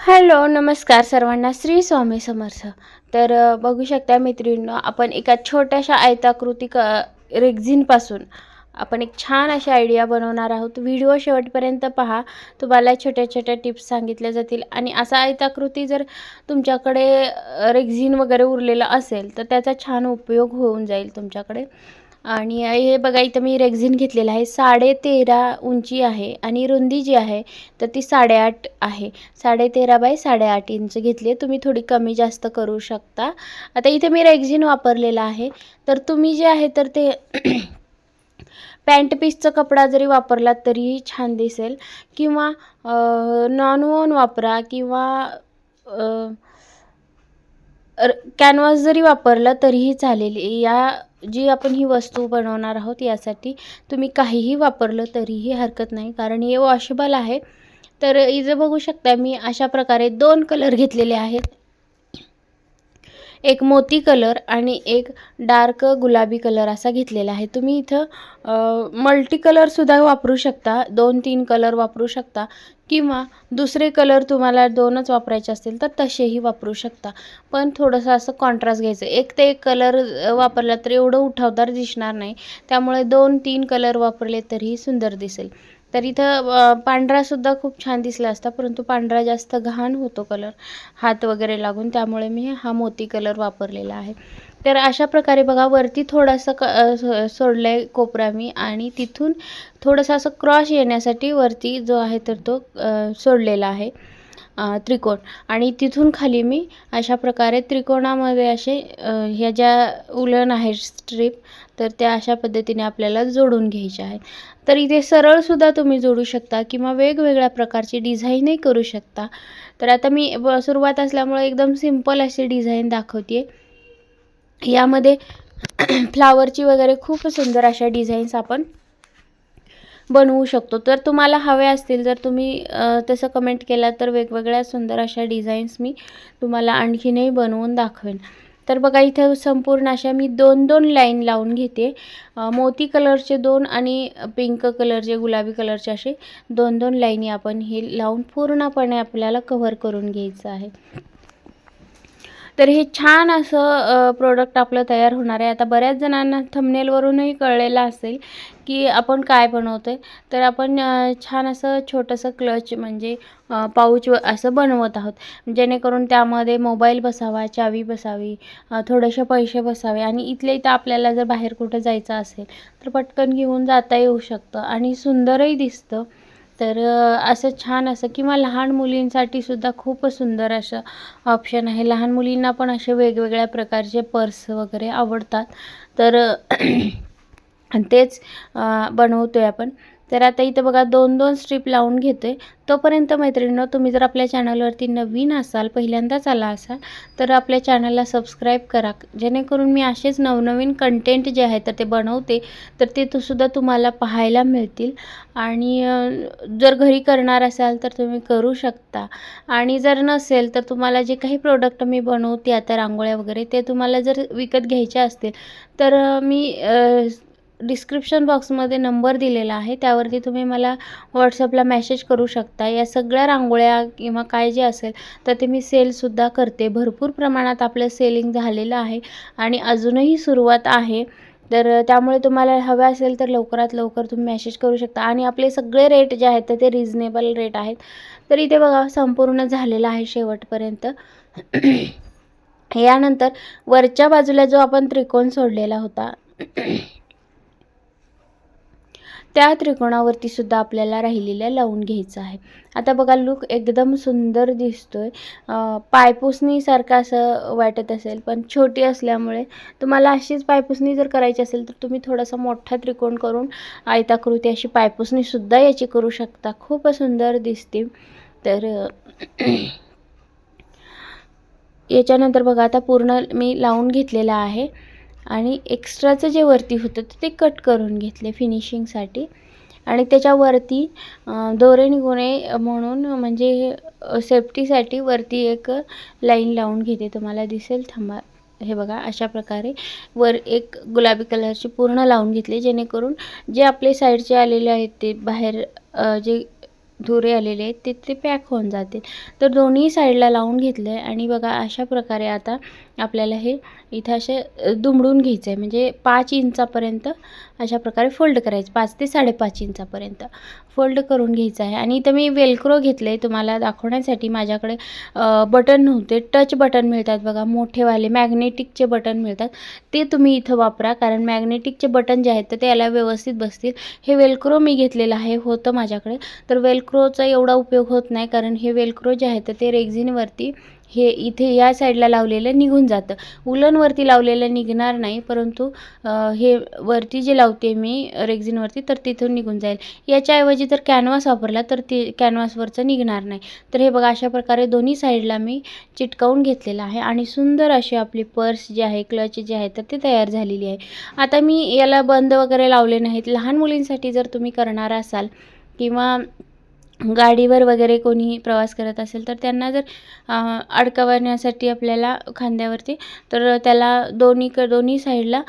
Hello, नमस्कार सर्वांना. श्री स्वामी समर्थ. तर बघू शकता मैत्रिणींनो, आपण एका छोट्याशा आयताकृती रेक्झिनपासून आपण एक छान अशी आयडिया बनवणार आहोत. व्हिडिओ शेवटपर्यंत पहा. तुम्हाला छोट्या-छोट्या टिप्स सांगितल्या जातील आणि असा आयताकृती जर तुमच्याकडे रेक्झिन वगैरे उरलेलं असेल, तर त्याचा छान उपयोग होऊन जाईल तुमच्याकडे. आणि हे बघा, इथं मी रेक्झिन घेतलेलं आहे. 13.5 उंची आहे आणि रुंदी जी आहे तर ती 8.5 आहे. 13.5 बाय 8.5 इंच घेतली आहे. तुम्ही थोडी कमी जास्त करू शकता. आता इथे मी रेक्झिन वापरलेला आहे. तर तुम्ही जे आहे तर ते पॅन्ट पीसचा कपडा जरी वापरलात तरीही छान दिसेल, किंवा नॉनवॉन वापरा, किंवा कॅनव्हास जरी वापरलं तरीही चालेल. जी आपण ही वस्तू बनवणार आहोत यासाठी तुम्ही काहीही वापरलं तरीही हरकत नाही, कारण हे वॉशेबल आहे. तर इथं बघू शकता मी अशा प्रकारे 2 कलर घेतलेले आहेत. एक मोती कलर आणि एक डार्क गुलाबी कलर असा घेतलेला आहे. तुम्ही इथं मल्टी कलरसुद्धा वापरू शकता, 2-3 कलर वापरू शकता, किंवा दुसरे कलर तुम्हाला 2च वापरायचे असतील तर तसेही वापरू शकता. पण थोडंसं असं कॉन्ट्रास्ट घ्यायचं. एक ते एक कलर वापरला तर एवढं उठावदार दिसणार नाही. त्यामुळे 2-3 कलर वापरले तरीही सुंदर दिसेल. तर इथं पांढरासुद्धा खूप छान दिसला असता, परंतु पांढरा जास्त घाण होतो कलर, हात वगैरे लागून. त्यामुळे मी हा मोती कलर वापरलेला आहे. तर अशा प्रकारे बघा, वरती थोडंसं सोडलं आहे कोपरा मी, आणि तिथून थोडंसं असं क्रॉस येण्यासाठी वरती जो आहे तर तो सोडलेला आहे त्रिकोण. आणि तिथून खाली मी अशा प्रकारे त्रिकोणामध्ये असे ह्या ज्या उलन आहे स्ट्रीप, तर त्या अशा पद्धतीने आपल्याला जोडून घ्यायच्या आहेत. तर इथे सरळसुद्धा तुम्ही जोडू शकता, किंवा वेगवेगळ्या प्रकारची डिझाईनही करू शकता. तर आता मी सुरुवात असल्यामुळे एकदम सिंपल अशी डिझाईन दाखवते. यामध्ये फ्लावरची वगैरे खूप सुंदर अशा डिझाईन्स आपण बनवू शकतो. तर तुम्हाला हवे असतील, जर तुम्ही तसं कमेंट केला तर वेगवेगळ्या सुंदर अशा डिझाईन्स मी तुम्हाला आणखीनही बनवून दाखवेन. तर बघा, इथं संपूर्ण अशा मी 2-2 लाईन लावून घेते. मोती कलरचे 2 आणि पिंक कलरचे, गुलाबी कलरचे असे 2-2 लाईनी आपण हे लावून पूर्णपणे आपल्याला कव्हर करून घ्यायचं आहे. तर हे छान असं प्रोडक्ट आपलं तयार होणार आहे. आता बऱ्याच जणांना थंबनेलवरूनही कळलेलं असेल की आपण काय बनवतो आहे. तर आपण छान असं छोटंसं क्लच, म्हणजे पाऊच असं बनवत आहोत, जेणेकरून त्यामध्ये मोबाईल बसावा, चावी बसावी, थोडेसे पैसे बसावे, आणि इथल्या इथं आपल्याला जर बाहेर कुठं जायचं असेल तर पटकन घेऊन जाता येऊ शकतं आणि सुंदरही दिसतं. तर असं छान असं, किंवा लहान मुलींसाठी सुद्धा खूप सुंदर असं ऑप्शन आहे. लहान मुलींना पण असे वेगवेगळ्या प्रकारचे पर्स वगैरे आवडतात. तर तेच बनवतो आहे आपण. तर आता इथं बघा 2-2 स्ट्रीप लावून घेतो आहे. तोपर्यंत मैत्रिणींनो, तुम्ही जर आपल्या चॅनलवरती नवीन असाल, पहिल्यांदाच आला असाल, तर आपल्या चॅनलला सबस्क्राईब करा, जेणेकरून मी असेच नवनवीन कंटेंट जे आहे तर ते बनवते, तर ते सुद्धा तुम्हाला पाहायला मिळतील. आणि जर घरी करणार असाल तर तुम्ही करू शकता. आणि जर नसेल तर तुम्हाला जे काही प्रोडक्ट मी बनवते आता, रांगोळ्या वगैरे, ते तुम्हाला जर विकत घ्यायचे असतील तर मी डिस्क्रिप्शन बॉक्समध्ये नंबर दिलेला आहे, त्यावरती तुम्ही मला व्हॉट्सअपला मेसेज करू शकता. या सगळ्या रांगोळ्या किंवा काय जे असेल तर ते मी सेलसुद्धा करते. भरपूर प्रमाणात आपलं सेलिंग झालेलं आहे आणि अजूनही सुरुवात आहे. तर त्यामुळे तुम्हाला हवं असेल तर लवकरात लवकर तुम्ही मेसेज करू शकता. आणि आपले सगळे रेट जे आहेत तर ते रिजनेबल रेट आहेत. तर इथे बघा, संपूर्ण झालेलं आहे शेवटपर्यंत. यानंतर वरच्या बाजूला जो आपण त्रिकोण सोडलेला होता त्या त्रिकोणावरती सुद्धा आपल्याला राहिलेलं लावून घ्यायचं आहे. आता बघा, लुक एकदम सुंदर दिसतोय. पायपुसणीसारखं असं वाटत असेल, पण छोटी असल्यामुळे तुम्हाला अशीच पायपुसणी जर करायची असेल तर तुम्ही थोडासा मोठा त्रिकोण करून आयताकृती अशी पायपुसणीसुद्धा याची करू शकता. खूप सुंदर दिसते. तर याच्यानंतर बघा, आता पूर्ण मी लावून घेतलेला आहे आणि एक्स्ट्राचं जे वरती होतं ते कट करून घेतले फिनिशिंगसाठी. आणि त्याच्यावरती दोरे निघू नये म्हणून, म्हणजे सेफ्टीसाठी वरती एक लाईन लावून घेते. तुम्हाला दिसेल, थांबा. हे बघा, अशा प्रकारे वर एक गुलाबी कलरची पूर्ण लावून घेतली, जेणेकरून जे आपले साईडचे आलेले आहेत ते बाहेर जे धुरे आलेले आहेत ते पॅक होऊन जातील. तर दोन्ही साईडला लावून घेतलं आहे आणि बघा अशा प्रकारे आता आपल्याला हे इथं असे दुमडून घ्यायचं आहे, म्हणजे 5 इंचापर्यंत अशा प्रकारे फोल्ड करायचं, 5 ते 5.5 इंचापर्यंत फोल्ड करून घ्यायचं आहे. आणि इथं मी वेल्क्रो घेतले तुम्हाला दाखवण्यासाठी. माझ्याकडे बटन नव्हते, टच बटन मिळतात बघा, मोठेवाले मॅग्नेटिकचे बटन मिळतात, ते तुम्ही इथं वापरा, कारण मॅग्नेटिकचे बटन जे आहेत तर ते याला व्यवस्थित बसतील. हे वेल्क्रो मी घेतलेलं आहे, होतं माझ्याकडे. तर वेल्क्रोचा एवढा उपयोग होत नाही, कारण हे वेल्क्रो जे आहे तर ते रेक्झिनवरती हे इथे या साईडला लावलेलं निघून जातं. उलनवरती लावलेलं निघणार नाही, परंतु हे वरती जे लावते मी रेक्झिनवरती तर तिथून निघून जाईल. याच्याऐवजी जर कॅनव्हास वापरला तर ते कॅनव्हासवरचं निघणार नाही. तर हे बघा अशा प्रकारे दोन्ही साईडला मी चिटकावून घेतलेलं आहे आणि सुंदर अशी आपली पर्स जी आहे, क्लच जे आहे तर ती तयार झालेली आहे. आता मी याला बंद वगैरे लावले नाहीत. लहान मुलींसाठी जर तुम्ही करणार असाल किंवा गाडीवर वगैरे कोणी प्रवास करत असेल तर त्यांना जर अडकवण्यासाठी आपल्याला खांद्यावरती, तर त्याला दोन्ही साईडला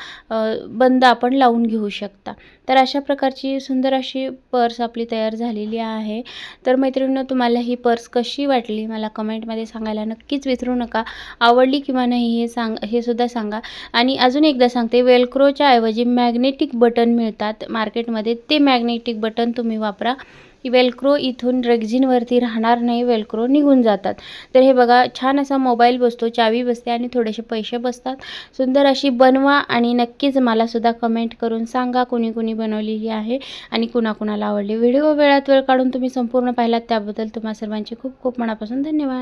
बंद आपण लावून घेऊ शकता. तर अशा प्रकारची सुंदर अशी पर्स आपली तयार झालेली आहे. तर मैत्रिणींनो, तुम्हाला ही पर्स कशी वाटली मला कमेंटमध्ये सांगायला नक्कीच विसरू नका. आवडली किंवा नाही हे सुद्धा सांगा. आणि अजून एकदा सांगते, वेल्क्रोच्या ऐवजी मॅग्नेटिक बटन मिळतात मार्केटमध्ये, ते मॅग्नेटिक बटन तुम्ही वापरा. वेल्क्रो इथून रेक्झिनवरती राहणार नाही, वेल्क्रो निघून जातात. तर हे बघा छान असा मोबाईल बसतो, चावी बसते आणि थोडेसे पैसे बसतात. सुंदर अशी बनवा आणि नक्कीच मला सुद्धा कमेंट करून सांगा कोणी कोणी बनवलेली आहे आणि कुणाकुणाला आवडली. व्हिडिओ वेळात वेळ काढून तुम्ही संपूर्ण पाहिलात त्याबद्दल तुम्हा सर्वांचे खूप खूप मनापासून धन्यवाद.